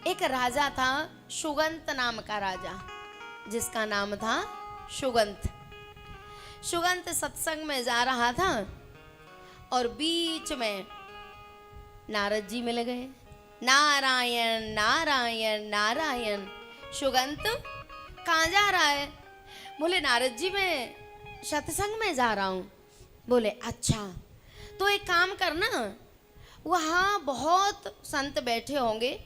एक राजा था, सुगंत नाम का राजा, जिसका नाम था सुगंत। सुगंत सत्संग में जा रहा था और बीच में नारद जी मिल गए। नारायण नारायण नारायण। सुगंत कहाँ जा रहा है? बोले नारद जी मैं सत्संग में जा रहा हूँ। बोले अच्छा, तो एक काम करना, वहाँ बहुत संत बैठे होंगे,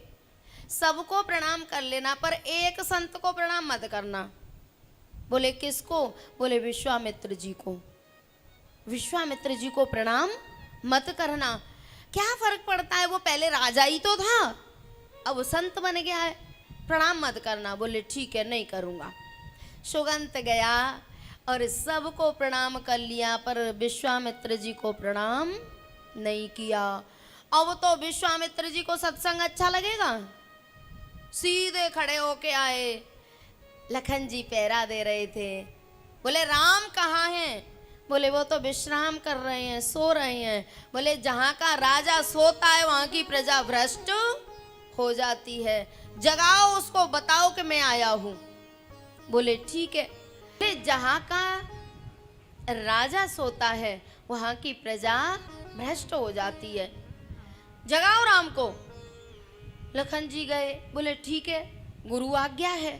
सबको प्रणाम कर लेना, पर एक संत को प्रणाम मत करना। बोले किसको? बोले विश्वामित्र जी को। विश्वामित्र जी को प्रणाम मत करना। क्या फर्क पड़ता है, वो पहले राजा ही तो था, अब संत बन गया है, प्रणाम मत करना। बोले ठीक है, नहीं करूँगा। सुगंत गया और सबको प्रणाम कर लिया, पर विश्वामित्र जी को प्रणाम नहीं किया। अब तो विश्वामित्र जी को सत्संग अच्छा लगेगा? सीधे खड़े होके आए। लखन जी पहरा दे रहे थे। बोले राम कहाँ हैं? बोले वो तो विश्राम कर रहे हैं, सो रहे हैं। बोले जहाँ का राजा सोता है वहाँ की प्रजा भ्रष्ट हो जाती है, जगाओ उसको, बताओ कि मैं आया हूँ। बोले ठीक है। बोले जहाँ का राजा सोता है वहाँ की प्रजा भ्रष्ट हो जाती है, जगाओ राम को। लखन जी गए। बोले ठीक है, गुरु आज्ञा है।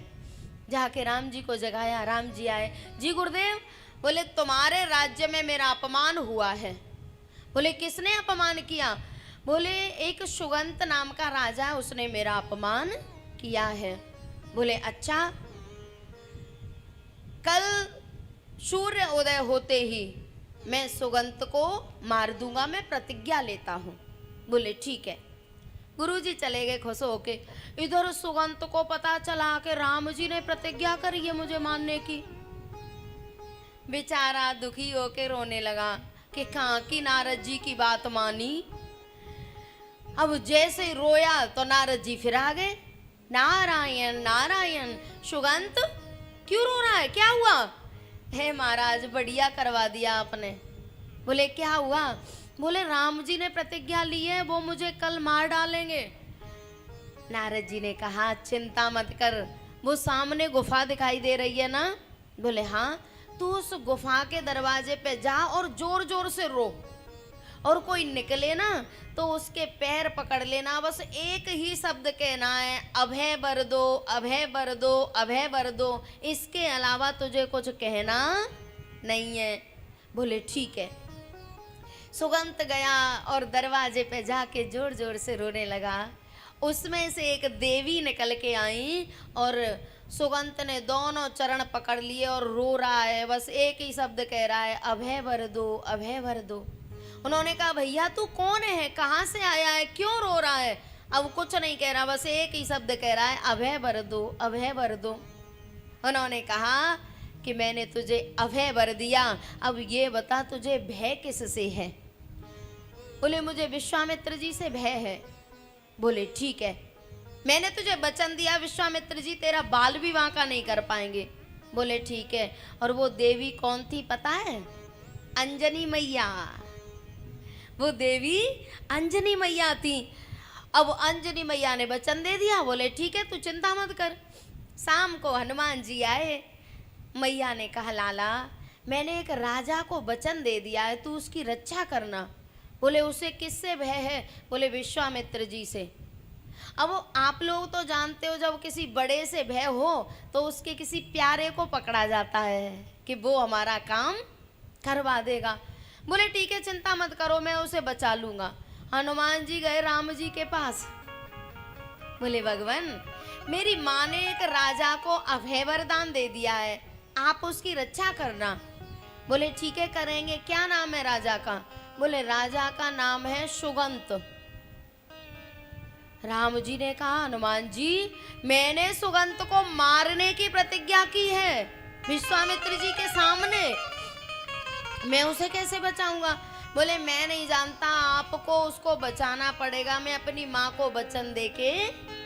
जाके राम जी को जगाया। राम जी आए। जी गुरुदेव। बोले तुम्हारे राज्य में मेरा अपमान हुआ है। बोले किसने अपमान किया? बोले एक सुगंत नाम का राजा है, उसने मेरा अपमान किया है। बोले अच्छा, कल सूर्य उदय होते ही मैं सुगंत को मार दूंगा, मैं प्रतिज्ञा लेता हूँ। बोले ठीक है। गुरुजी चले गए खुश होके। इधर सुगंत को पता चला कि राम जी ने प्रतिज्ञा करी है मुझे मारने की। बेचारा दुखी होके रोने लगा कि कहाँ की नारद जी की बात मानी। अब जैसे ही रोया तो नारद जी फिर आ गए। नारायण नारायण। सुगंत क्यों रो रहा है, क्या हुआ? हे महाराज बढ़िया करवा दिया आपने। बोले क्या हुआ? बोले राम जी ने प्रतिज्ञा ली है, वो मुझे कल मार डालेंगे। नारद जी ने कहा चिंता मत कर, वो सामने गुफा दिखाई दे रही है ना? बोले हाँ। तू उस गुफा के दरवाजे पे जा और जोर जोर से रो, और कोई निकले ना तो उसके पैर पकड़ लेना, बस एक ही शब्द कहना है, अभय वर दो, अभय वर दो, अभय वर दो, इसके अलावा तुझे कुछ कहना नहीं है। बोले ठीक है। सुगंत गया और दरवाजे पे जाके जोर जोर से रोने लगा। उसमें से एक देवी निकल के आई और सुगंत ने दोनों चरण पकड़ लिए और रो रहा है, बस एक ही शब्द कह रहा है, अभय वर दो, अभय वर दो। उन्होंने कहा भैया तू कौन है, कहाँ से आया है, क्यों रो रहा है? अब कुछ नहीं कह रहा, बस एक ही शब्द कह रहा है, अभय वर दो, अभय वर दो। उन्होंने कहा कि मैंने तुझे अभय वर दिया, अब ये बता तुझे भय किससे है? बोले मुझे विश्वामित्र जी से भय है। बोले ठीक है, मैंने तुझे वचन दिया विश्वामित्र जी तेरा बाल विवाह का नहीं कर पाएंगे। बोले ठीक है। और वो देवी कौन थी पता है? अंजनी मैया। वो देवी अंजनी मैया थी। अब अंजनी मैया ने वचन दे दिया। बोले ठीक है, तू चिंता मत कर। शाम को हनुमान जी आए। मैया ने कहा लाला मैंने एक राजा को वचन दे दिया है, तू उसकी रक्षा करना। बोले उसे किससे भय है? बोले विश्वामित्र जी से। अब आप लोग तो जानते हो जब किसी बड़े से भय हो तो उसके किसी प्यारे को पकड़ा जाता है कि वो हमारा काम करवा देगा। बोले ठीक है, चिंता मत करो, मैं उसे बचा लूंगा। हनुमान जी गए राम जी के पास। बोले भगवान मेरी माँ ने एक राजा को अभय वरदान दे दिया है, आप उसकी रक्षा करना। बोले ठीक है करेंगे। क्या नाम है राजा का? बोले राजा का नाम है सुगंत। राम जी ने कहा हनुमान जी मैंने सुगंत को मारने की प्रतिज्ञा की है विश्वामित्र जी के सामने, मैं उसे कैसे बचाऊंगा? बोले मैं नहीं जानता, आपको उसको बचाना पड़ेगा, मैं अपनी माँ को वचन देके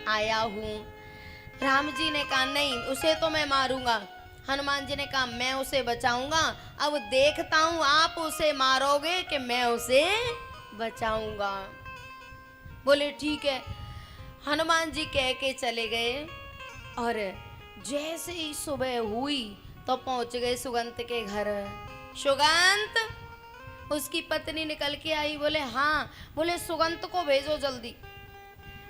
आया हूँ। राम जी ने कहा नहीं उसे तो मैं मारूंगा। हनुमान जी ने कहा मैं उसे बचाऊंगा, अब देखता हूँ आप उसे मारोगे कि मैं उसे बचाऊंगा। बोले ठीक है। हनुमान जी कह के चले गए और जैसे ही सुबह हुई तो पहुंच गए सुगंत के घर। सुगंत, उसकी पत्नी निकल के आई, बोले हाँ, बोले सुगंत को भेजो जल्दी।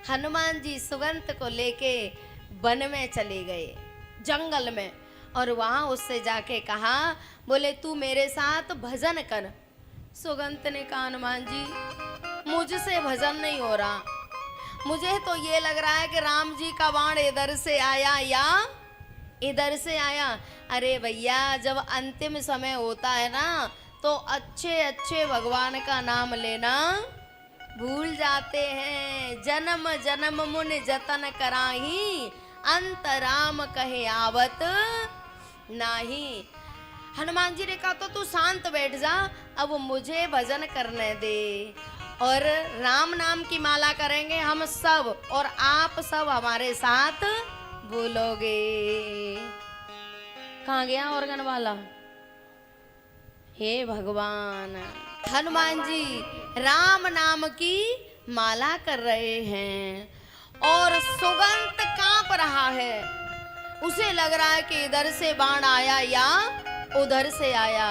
हनुमान जी सुगंत को लेके वन में चले गए, जंगल में, और वहां उससे जाके कहा, बोले तू मेरे साथ भजन कर। सुगंत ने कहा, हनुमान जी मुझसे भजन नहीं हो रहा, मुझे तो ये लग रहा है कि राम जी का बाण इधर से आया या इधर से आया। अरे भैया, जब अंतिम समय होता है ना तो अच्छे अच्छे भगवान का नाम लेना भूल जाते हैं। जन्म जन्म मुन जतन कराही, अंत राम कहे आवत नाही। हनुमान जी ने कहा तो तू शांत बैठ जा, अब मुझे भजन करने दे, और राम नाम की माला करेंगे हम सब, और आप सब हमारे साथ बोलोगे। कहाँ गया ऑर्गन वाला? हे भगवान, हनुमान जी राम नाम की माला कर रहे हैं और सुगंत कांप रहा है। उसे लग रहा है कि इधर से बाण आया या उधर से आया।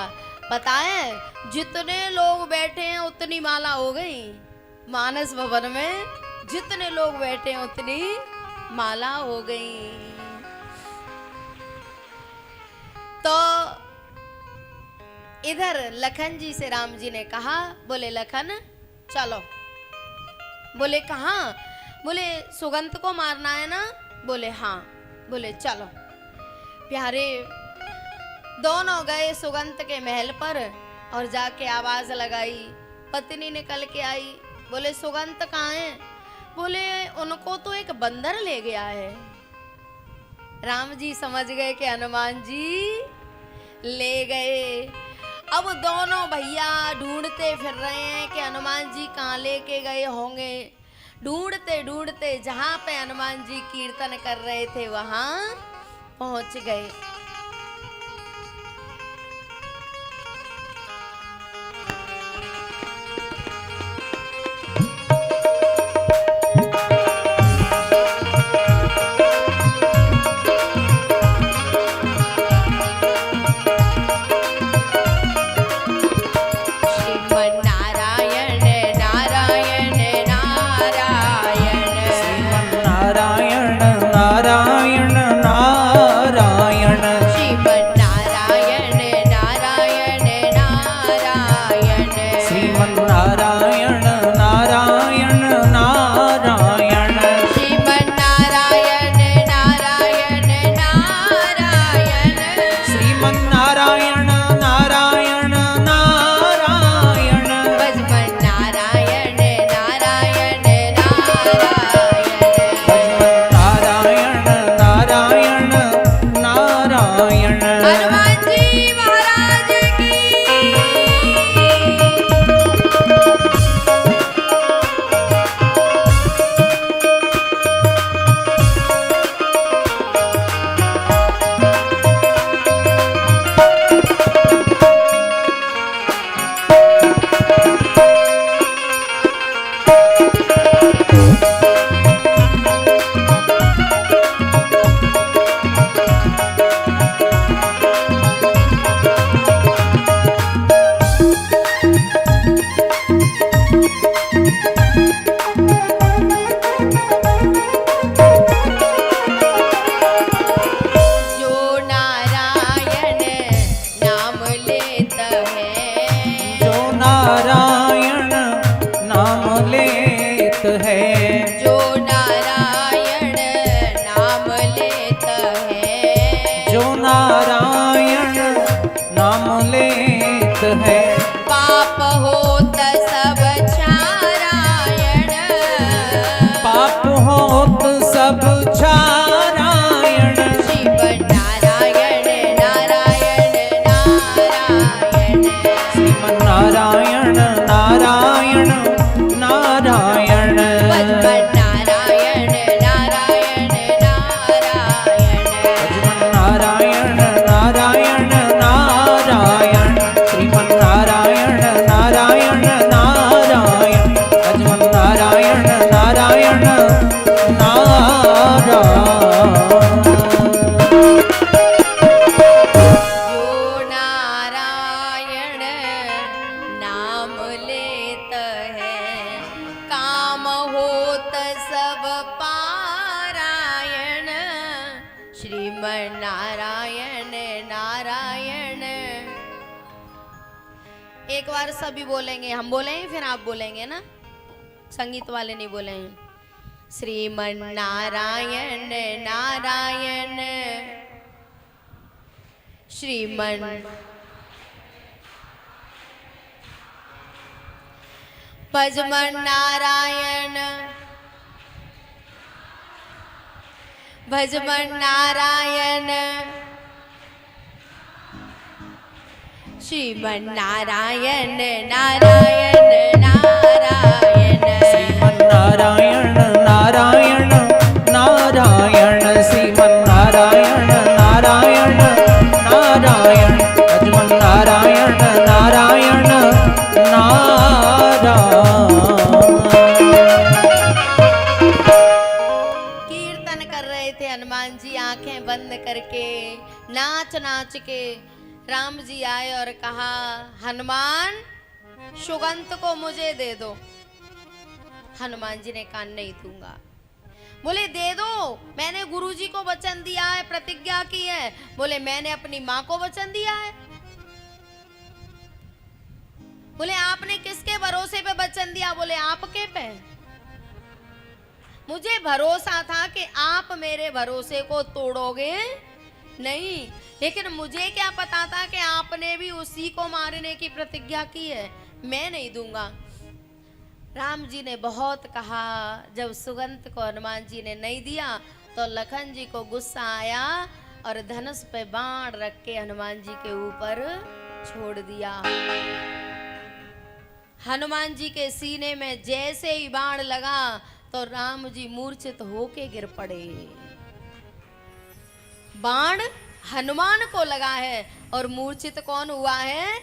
पता है, जितने लोग बैठे हैं उतनी माला हो गई। मानस भवन में जितने लोग बैठे हैं उतनी माला हो गई। तो इधर लखन जी से राम जी ने कहा, बोले लखन चलो। बोले कहाँ? बोले सुगंत को मारना है ना? बोले हाँ। बोले चलो। प्यारे दोनों गए सुगंत के महल पर और जाके आवाज लगाई। पत्नी निकल के आई, बोले सुगंत कहाँ है? बोले उनको तो एक बंदर ले गया है। राम जी समझ गए कि हनुमान जी ले गए। अब दोनों भैया ढूंढते फिर रहे हैं कि हनुमान जी कहाँ लेके गए होंगे। ढूंढते ढूंढते जहां पे हनुमान जी कीर्तन कर रहे थे वहां पहुंच गए। नारायण नारायण श्रीमन नारायण नारायण। एक बार सभी बोलेंगे, हम बोलेंगे फिर आप बोलेंगे ना, संगीत वाले नहीं बोलेंगे। श्रीमन नारायण नारायण श्रीमन भजमन नारायण भजमन नारायण श्रीमन नारायण नारायण नारायण श्रीमन नारायण नारायण नारायण श्रीमन नारायण नारायण नारायण भजमन नारायण नारायण कीर्तन कर रहे थे हनुमान जी आंखें बंद करके, नाच नाच के। राम जी आए और कहा, हनुमान सुगंध को मुझे दे दो। हनुमान जी ने कहा, नहीं दूंगा। बोले, दे दो, मैंने गुरुजी को वचन दिया है, प्रतिज्ञा की है। बोले, मैंने अपनी माँ को वचन दिया है। बोले, आपने किसके भरोसे पे वचन दिया? बोले, आपके पे। मुझे भरोसा था कि आप मेरे भरोसे को तोड़ोगे नहीं, लेकिन मुझे क्या पता था कि आपने भी उसी को मारने की प्रतिज्ञा की है। मैं नहीं दूंगा। राम जी ने बहुत कहा। जब सुगंध को हनुमान जी ने नहीं दिया तो लखन जी को गुस्सा आया और धनुष पे बाण रख के हनुमान जी के ऊपर छोड़ दिया। हनुमान जी के सीने में जैसे ही बाण लगा तो राम जी मूर्छित होके गिर पड़े। बाण हनुमान को लगा है और मूर्छित कौन हुआ है?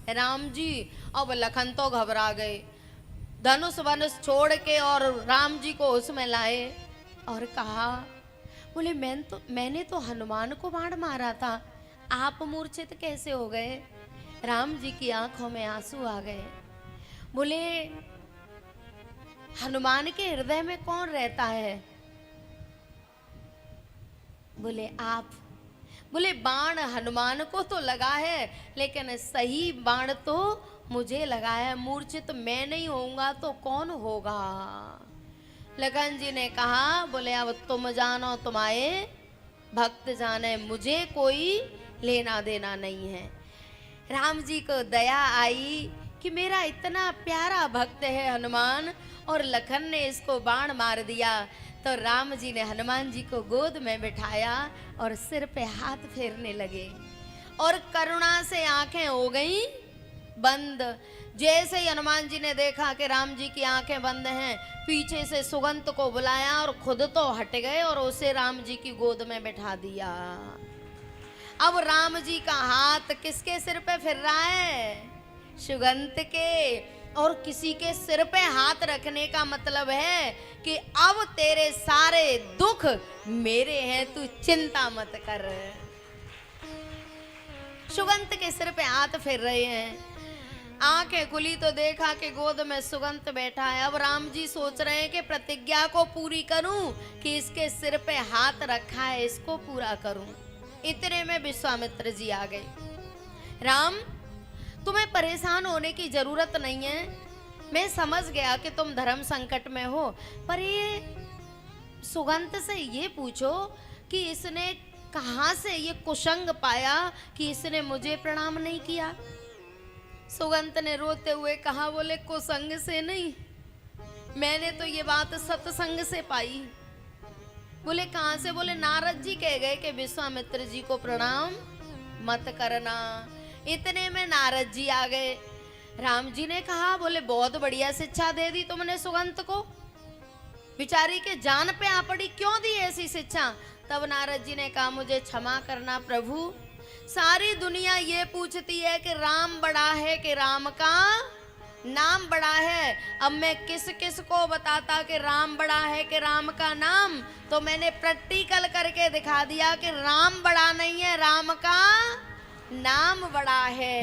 राम जी। अब लखन तो घबरा गए, धनुष वनुष छोड़ के और राम जी को उसमें लाए और कहा, बोले, मैंने तो हनुमान को बाण मारा था, आप मूर्छित कैसे हो गए? राम जी की आंखों में आंसू आ गए। बोले, हनुमान के हृदय में कौन रहता है? बोले, आप। बोले, बाण हनुमान को तो लगा है, लेकिन सही बाण तो मुझे लगा है। मूर्छित मैं नहीं होऊंगा तो कौन होगा? लखन जी ने कहा, बोले, अब तुम जानो, तुम्हारे भक्त जाने, मुझे कोई लेना देना नहीं है। राम जी को दया आई कि मेरा इतना प्यारा भक्त है हनुमान, और लखन ने इसको बाण मार दिया। तो राम जी ने हनुमान जी को गोद में बिठाया और सिर पे हाथ फेरने लगे और करुणा से आंखें हो गई बंद। जैसे ही हनुमान जी ने देखा कि राम जी की आंखें बंद हैं, पीछे से सुगंध को बुलाया और खुद तो हट गए और उसे राम जी की गोद में बैठा दिया। अब राम जी का हाथ किसके सिर पे फिर रहा है? सुगंध के। और किसी के सिर पे हाथ रखने का मतलब है कि अब तेरे सारे दुख मेरे हैं, तू चिंता मत कर। सुगंध के सिर पे हाथ फेर रहे हैं। आंखें खुली तो देखा कि गोद में सुगंध बैठा है। अब राम जी सोच रहे हैं कि प्रतिज्ञा को पूरी करूं कि इसके सिर पे हाथ रखा है इसको पूरा करूं। इतने में विश्वामित्र जी आ गए। राम, तुम्हें परेशान होने की जरूरत नहीं है। मैं समझ गया कि तुम धर्म संकट में हो, पर ये सुगंध से ये पूछो कि इसने कहां से ये कुसंग पाया कि इसने मुझे प्रणाम नहीं किया। सुगंध ने रोते हुए कहा, बोले, कुसंग से नहीं, मैंने तो ये बात सत्संग से पाई। बोले, कहां से? बोले, नारद जी कह गए कि विश्वामित्र जी को प्रणाम मत करना। इतने में नारद जी आ गए। राम जी ने कहा, बोले, बहुत बढ़िया शिक्षा दे दी तुमने सुगंध को, बिचारी के जान पे आ पड़ी, क्यों दी ऐसी शिक्षा? तब नारद जी ने कहा, मुझे क्षमा करना प्रभु, सारी दुनिया ये पूछती है कि राम बड़ा है कि राम का नाम बड़ा है। अब मैं किस किस को बताता कि राम बड़ा है कि राम का नाम? तो मैंने प्रैक्टिकल करके दिखा दिया कि राम बड़ा नहीं है, राम का नाम बड़ा है।